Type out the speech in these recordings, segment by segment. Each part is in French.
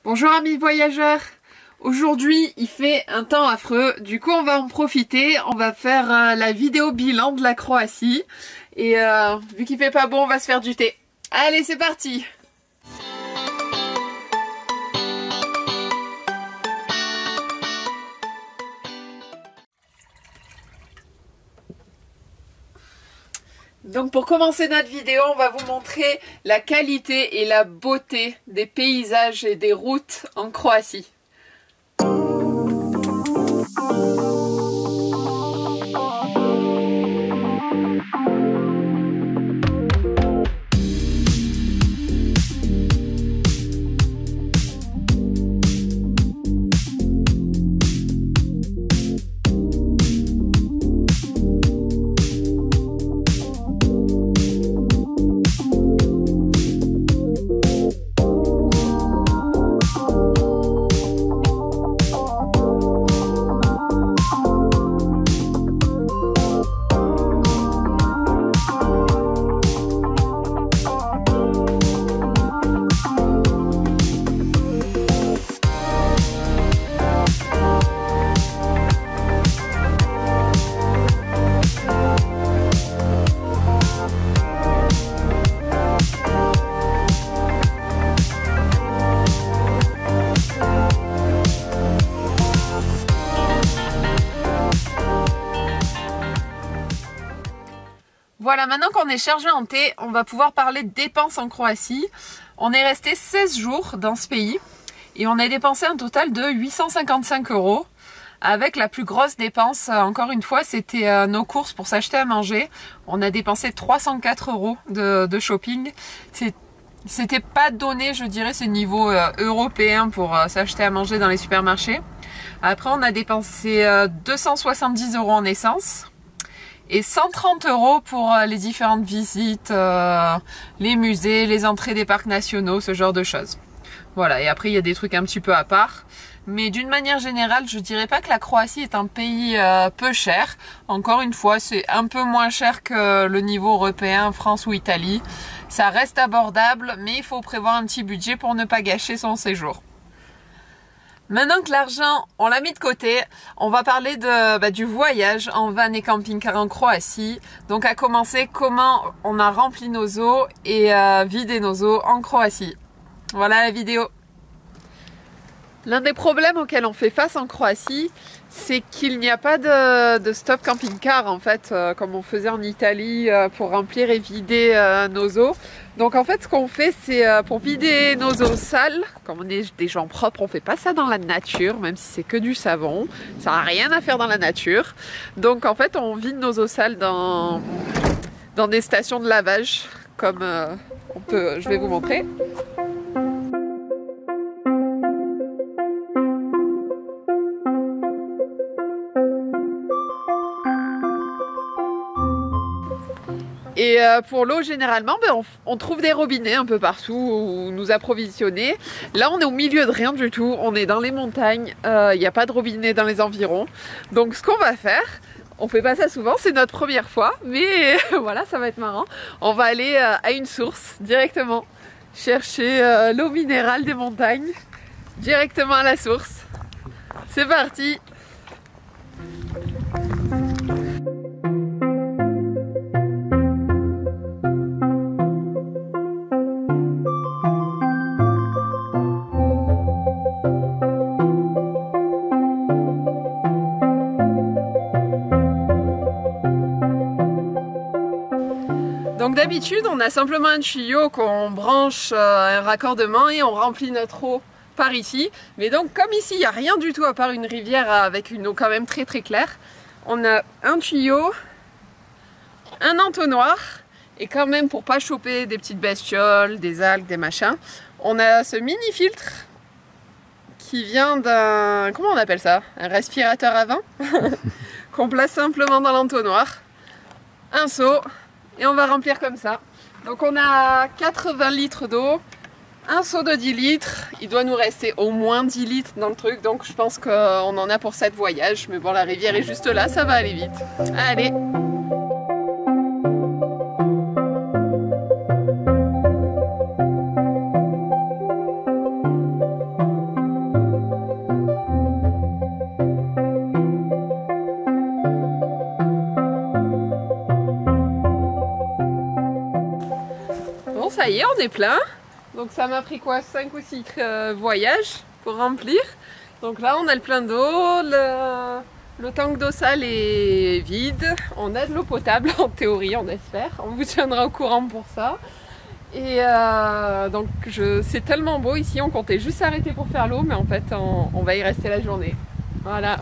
Bonjour amis voyageurs. Aujourd'hui il fait un temps affreux, du coup on va en profiter, on va faire la vidéo bilan de la Croatie et vu qu'il fait pas bon on va se faire du thé. Allez c'est parti. Donc pour commencer notre vidéo, on va vous montrer la qualité et la beauté des paysages et des routes en Croatie. Voilà, maintenant qu'on est chargé en thé, on va pouvoir parler de dépenses en Croatie. On est resté 16 jours dans ce pays et on a dépensé un total de 855 €. Avec la plus grosse dépense, encore une fois, c'était nos courses pour s'acheter à manger. On a dépensé 304 € de shopping. C'était pas donné, je dirais, c'est niveau européen pour s'acheter à manger dans les supermarchés. Après, on a dépensé 270 € en essence. Et 130 € pour les différentes visites, les musées, les entrées des parcs nationaux, ce genre de choses. Voilà, et après il y a des trucs un petit peu à part. Mais d'une manière générale, je dirais pas que la Croatie est un pays peu cher. Encore une fois, c'est un peu moins cher que le niveau européen, France ou Italie. Ça reste abordable, mais il faut prévoir un petit budget pour ne pas gâcher son séjour. Maintenant que l'argent, on l'a mis de côté, on va parler du voyage en van et camping-car en Croatie. Donc à commencer, comment on a rempli nos eaux et vidé nos eaux en Croatie. Voilà la vidéo. L'un des problèmes auxquels on fait face en Croatie, c'est qu'il n'y a pas de stop camping-car en fait, comme on faisait en Italie pour remplir et vider nos eaux. Donc en fait ce qu'on fait c'est pour vider nos eaux sales, comme on est des gens propres, on fait pas ça dans la nature, même si c'est que du savon, ça n'a rien à faire dans la nature. Donc en fait on vide nos eaux sales dans des stations de lavage, comme je vais vous montrer. Et pour l'eau, généralement, on trouve des robinets un peu partout où nous approvisionner. Là, on est au milieu de rien du tout. On est dans les montagnes. Il n'y a pas de robinet dans les environs. Donc, ce qu'on va faire, on fait pas ça souvent, c'est notre première fois. Mais voilà, ça va être marrant. On va aller à une source directement. Chercher l'eau minérale des montagnes. Directement à la source. C'est parti! Donc d'habitude on a simplement un tuyau qu'on branche à un raccordement et on remplit notre eau par ici. Mais donc comme ici il n'y a rien du tout à part une rivière avec une eau quand même très très claire, on a un tuyau, un entonnoir et quand même pour pas choper des petites bestioles, des algues, des machins, on a ce mini filtre qui vient d'un, comment on appelle ça? Un respirateur à vent qu'on place simplement dans l'entonnoir, un seau. Et on va remplir comme ça. Donc on a 80 litres d'eau, un seau de 10 litres. Il doit nous rester au moins 10 litres dans le truc. Donc je pense qu'on en a pour 7 voyages. Mais bon, la rivière est juste là, ça va aller vite. Allez! ça y est, on est plein. Donc ça m'a pris quoi, 5 ou 6 voyages pour remplir. Donc là on a le plein d'eau, le tank d'eau sale est vide. On a de l'eau potable en théorie, on espère. On vous tiendra au courant pour ça. Et donc c'est tellement beau ici, on comptait juste s'arrêter pour faire l'eau, mais en fait on va y rester la journée. Voilà.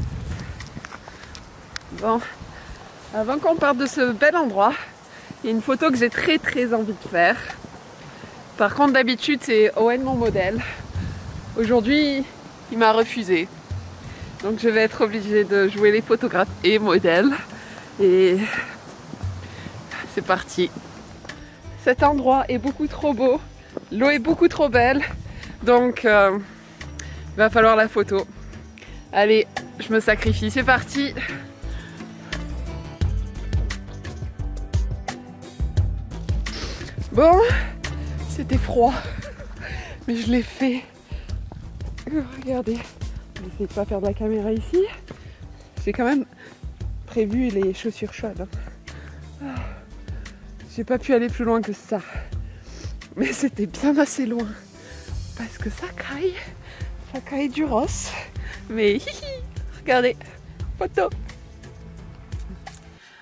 Bon, avant qu'on parte de ce bel endroit, il y a une photo que j'ai très envie de faire. Par contre d'habitude c'est Owen mon modèle. Aujourd'hui il m'a refusé. Donc je vais être obligée de jouer les photographes et modèles. Et c'est parti. Cet endroit est beaucoup trop beau, l'eau est beaucoup trop belle, donc il va falloir la photo. Allez, je me sacrifie, c'est parti. Bon, c'était froid, mais je l'ai fait. Regardez, je vais essayer de pas faire de la caméra ici. J'ai quand même prévu les chaussures chaudes. J'ai pas pu aller plus loin que ça, mais c'était bien assez loin parce que ça caille du ross. Mais hihi, regardez, photo.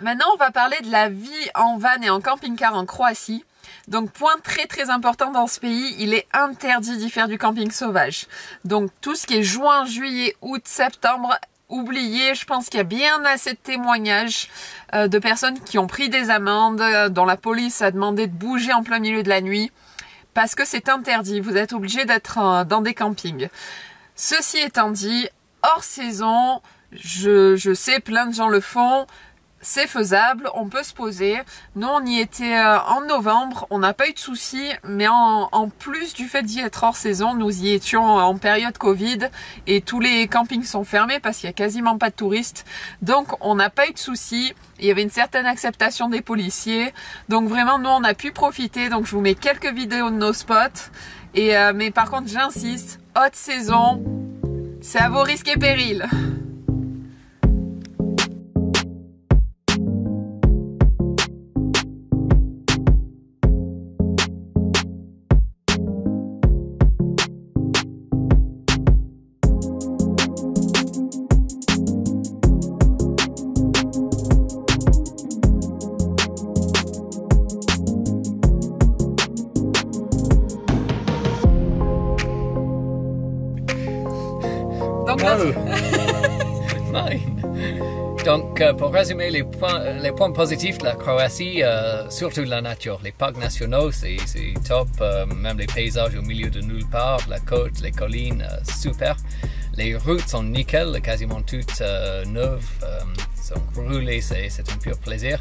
Maintenant, on va parler de la vie en van et en camping-car en Croatie. Donc, point très important dans ce pays, il est interdit d'y faire du camping sauvage. Donc, tout ce qui est juin, juillet, août, septembre, oubliez, je pense qu'il y a bien assez de témoignages de personnes qui ont pris des amendes, dont la police a demandé de bouger en plein milieu de la nuit, parce que c'est interdit, vous êtes obligé d'être dans des campings. Ceci étant dit, hors saison, je sais plein de gens le font, c'est faisable, on peut se poser. Nous on y était en novembre, on n'a pas eu de soucis, mais en plus du fait d'y être hors saison, nous y étions en période Covid et tous les campings sont fermés parce qu'il n'y a quasiment pas de touristes. Donc on n'a pas eu de soucis, il y avait une certaine acceptation des policiers. Donc vraiment nous on a pu profiter, donc je vous mets quelques vidéos de nos spots. Et, mais par contre j'insiste, haute saison, c'est à vos risques et périls. Donc, pour résumer les points positifs de la Croatie, surtout la nature. Les parcs nationaux, c'est top. Même les paysages au milieu de nulle part, la côte, les collines, super. Les routes sont nickel, quasiment toutes neuves. Donc, rouler, c'est un pur plaisir.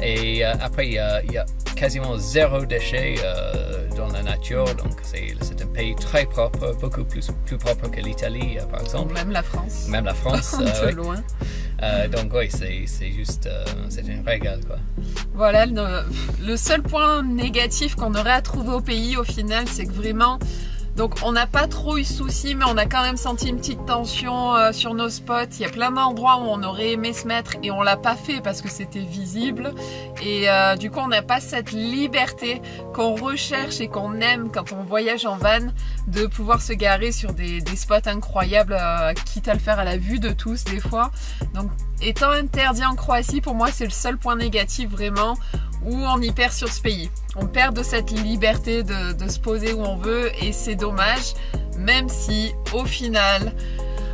Et après, il y a quasiment zéro déchet dans la nature. Donc, c'est un pays très propre, beaucoup plus propre que l'Italie, par exemple. Même la France. Même la France. De loin. Donc oui, c'est juste, c'est une régal quoi. Voilà, le seul point négatif qu'on aurait à trouver au pays au final, c'est que vraiment, donc on n'a pas trop eu de soucis, mais on a quand même senti une petite tension sur nos spots. Il y a plein d'endroits où on aurait aimé se mettre et on l'a pas fait parce que c'était visible. Et du coup, on n'a pas cette liberté qu'on recherche et qu'on aime quand on voyage en van, de pouvoir se garer sur des spots incroyables, quitte à le faire à la vue de tous des fois. Donc, étant interdit en Croatie, pour moi, c'est le seul point négatif vraiment où on y perd sur ce pays. On perd de cette liberté de se poser où on veut et c'est dommage, même si au final,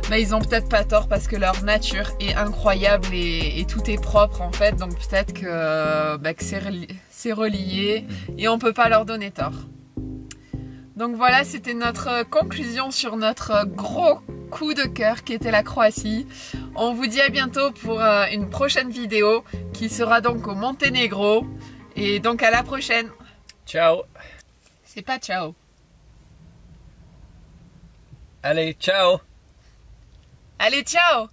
bah, ils ont peut-être pas tort parce que leur nature est incroyable et tout est propre en fait, donc peut-être que, bah, que c'est relié et on peut pas leur donner tort. Donc voilà, c'était notre conclusion sur notre gros coup de cœur qui était la Croatie. On vous dit à bientôt pour une prochaine vidéo qui sera donc au Monténégro. Et donc à la prochaine. Ciao. C'est pas ciao. Allez, ciao. Allez, ciao.